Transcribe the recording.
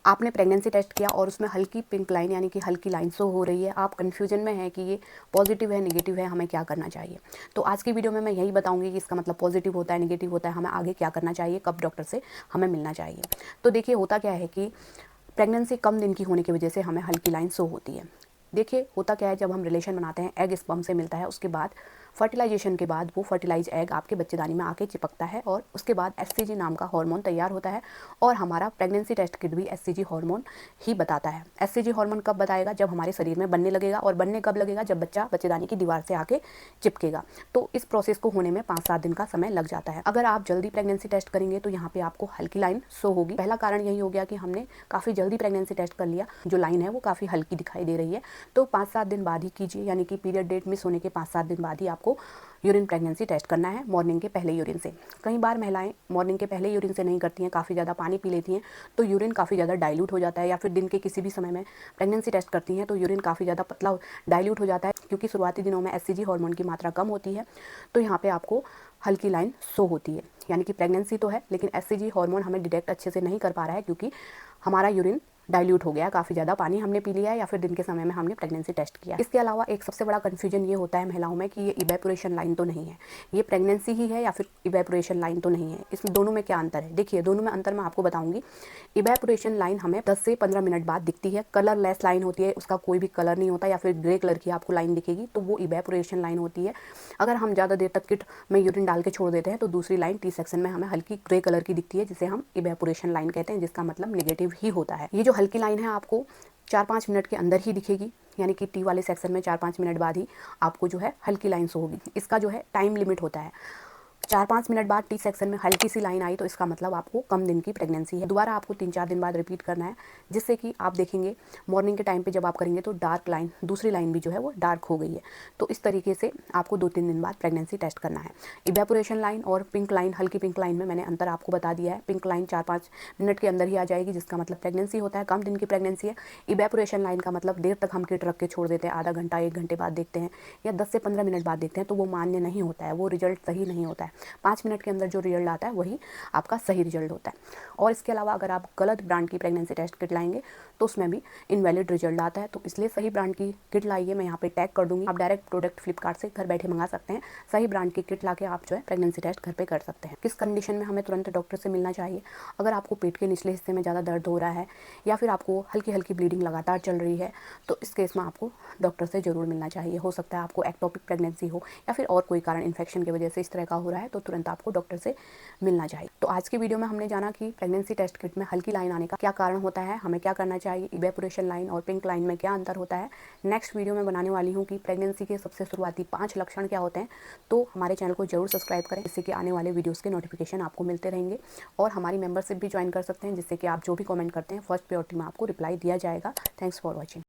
आपने pregnancy test किया और उसमें हल्की पिंक लाइन यानी कि हल्की लाइन शो हो रही है, आप कन्फ्यूजन में हैं कि ये पॉजिटिव है नेगेटिव है, हमें क्या करना चाहिए। तो आज की वीडियो में मैं यही बताऊंगी कि इसका मतलब पॉजिटिव होता है नेगेटिव होता है, हमें आगे क्या करना चाहिए, कब डॉक्टर से हमें मिलना चाहिए। तो देखिए होता क्या है कि प्रेगनेंसी कम दिन की होने की वजह से हमें हल्की लाइन शो होती है। देखिए होता क्या है, जब हम रिलेशन बनाते हैं, एग स्पर्म से मिलता है, उसके बाद फर्टिलाइजेशन के बाद वो फर्टिलाइज एग आपके बच्चेदानी में आके चिपकता है और उसके बाद एचसीजी नाम का हार्मोन तैयार होता है और हमारा प्रेगनेंसी टेस्ट किट भी एचसीजी हार्मोन ही बताता है। एचसीजी हार्मोन कब बताएगा? जब हमारे शरीर में बनने लगेगा। और बनने कब लगेगा? जब बच्चा बच्चेदानी की दीवार से आके चिपकेगा। तो इस प्रोसेस को होने में 5-7 दिन का समय लग जाता है। अगर आप जल्दी प्रेगनेंसी टेस्ट करेंगे तो यहाँ पे आपको हल्की लाइन शो होगी। पहला कारण यही हो गया कि हमने काफ़ी जल्दी प्रेगनेंसी टेस्ट कर लिया, जो लाइन है वो काफ़ी हल्की दिखाई दे रही है। तो 5-7 दिन बाद ही कीजिए, यानी कि पीरियड डेट मिस होने के 5-7 दिन बाद ही आपको यूरिन प्रेगनेंसी टेस्ट करना है, मॉर्निंग के पहले यूरिन से। कई बार महिलाएं मॉर्निंग के पहले यूरिन से नहीं करती हैं, काफ़ी ज़्यादा पानी पी लेती हैं, तो यूरिन काफ़ी ज़्यादा डाइल्यूट हो जाता है, या फिर दिन के किसी भी समय में प्रेगनेंसी टेस्ट करती हैं तो यूरिन काफ़ी ज़्यादा पतला डाइल्यूट हो जाता है, क्योंकि शुरुआती दिनों में एचसीजी हार्मोन की मात्रा कम होती है। तो यहाँ पे आपको हल्की लाइन शो होती है, यानी कि प्रेगनेंसी तो है लेकिन एचसीजी हार्मोन हमें डिटेक्ट अच्छे से नहीं कर पा रहा है, क्योंकि हमारा यूरिन डाइल्यूट हो गया, काफ़ी ज़्यादा पानी हमने पी लिया है, या फिर दिन के समय में हमने प्रेगनेंसी टेस्ट किया। इसके अलावा एक सबसे बड़ा कन्फ्यूजन ये होता है महिलाओं में कि ये इवेपोरेशन लाइन तो नहीं है, ये प्रेगनेंसी ही है या फिर इवेपोरेशन लाइन तो नहीं है। इसमें दोनों में क्या अंतर है? देखिए दोनों में अंतर मैं आपको बताऊंगी। इवेपोरेशन लाइन हमें 10 से 15 मिनट बाद दिखती है, कलरलेस लाइन होती है, उसका कोई भी कलर नहीं होता, या फिर ग्रे कलर की आपको लाइन दिखेगी, तो वो इवेपोरेशन लाइन होती है। अगर हम ज़्यादा देर तक किट में यूरिन डाल के छोड़ देते हैं तो दूसरी लाइन टी सेक्शन में हमें हल्की ग्रे कलर की दिखती है, जिसे हम इवेपोरेशन लाइन कहते हैं, जिसका मतलब नेगेटिव ही होता है। ये जो हल्की लाइन है आपको 4-5 मिनट के अंदर ही दिखेगी, यानी कि टी वाले सेक्शन में 4-5 मिनट बाद ही आपको जो है हल्की लाइन शो होगी। इसका जो है टाइम लिमिट होता है, 4-5 मिनट बाद टी सेक्शन में हल्की सी लाइन आई तो इसका मतलब आपको कम दिन की प्रेगनेंसी है। दोबारा आपको 3-4 दिन बाद रिपीट करना है, जिससे कि आप देखेंगे मॉर्निंग के टाइम पे जब आप करेंगे तो डार्क लाइन, दूसरी लाइन भी जो है वो डार्क हो गई है। तो इस तरीके से आपको 2-3 दिन बाद प्रेगनेंसी टेस्ट करना है। इवेपोरेशन लाइन और पिंक लाइन, हल्की पिंक लाइन में मैंने अंतर आपको बता दिया है। पिंक लाइन 4-5 मिनट के अंदर ही आ जाएगी, जिसका मतलब प्रेगनेंसी होता है, कम दिन की प्रेगनेंसी है। इवेपोरेशन लाइन का मतलब देर तक हम किट रख के छोड़ देते हैं, आधा घंटा 1 घंटे बाद देखते हैं या 10 से 15 मिनट बाद देखते हैं, तो वो मान्य नहीं होता है, वो रिजल्ट सही नहीं होता है। 5 मिनट के अंदर जो रिजल्ट आता है वही आपका सही रिजल्ट होता है। और इसके अलावा अगर आप गलत ब्रांड की प्रेगनेंसी टेस्ट किट लाएंगे तो उसमें भी इनवैलिड रिजल्ट आता है। तो इसलिए सही ब्रांड की किट लाइए, मैं यहाँ पे टैग कर दूंगी। आप डायरेक्ट प्रोडक्ट फ्लिपकार्ट से घर बैठे मंगा सकते हैं। सही ब्रांड की किट लाके आप जो है प्रेगनेंसी टेस्ट घर पे कर सकते हैं। किस कंडीशन में हमें तुरंत डॉक्टर से मिलना चाहिए? अगर आपको पेट के निचले हिस्से में ज़्यादा दर्द हो रहा है या फिर आपको हल्की हल्की ब्लीडिंग लगातार चल रही है, तो इस केस में आपको डॉक्टर से ज़रूर मिलना चाहिए। हो सकता है आपको एक्टोपिक प्रेगनेंसी हो या फिर और कोई कारण इन्फेक्शन की वजह से इस तरह का हो रहा है, तो तुरंत आपको डॉक्टर से मिलना चाहिए। तो आज की वीडियो में हमने जाना कि प्रेगनेंसी टेस्ट किट में हल्की लाइन आने का क्या कारण होता है, हमें क्या करना चाहिए, इवेपोरेशन लाइन और पिंक लाइन में क्या अंतर होता है। नेक्स्ट वीडियो में बनाने वाली हूँ कि प्रेगनेंसी के सबसे शुरुआती 5 लक्षण क्या होते हैं। तो हमारे चैनल को जरूर सब्सक्राइब करें, जिससे कि आने वाले वीडियोज़ के नोटिफिकेशन आपको मिलते रहेंगे। और हमारी मेंबरशिप भी ज्वाइन कर सकते हैं, जिससे कि आप जो भी कमेंट करते हैं फर्स्ट प्रायोरिटी में आपको रिप्लाई दिया जाएगा। Thanks for watching.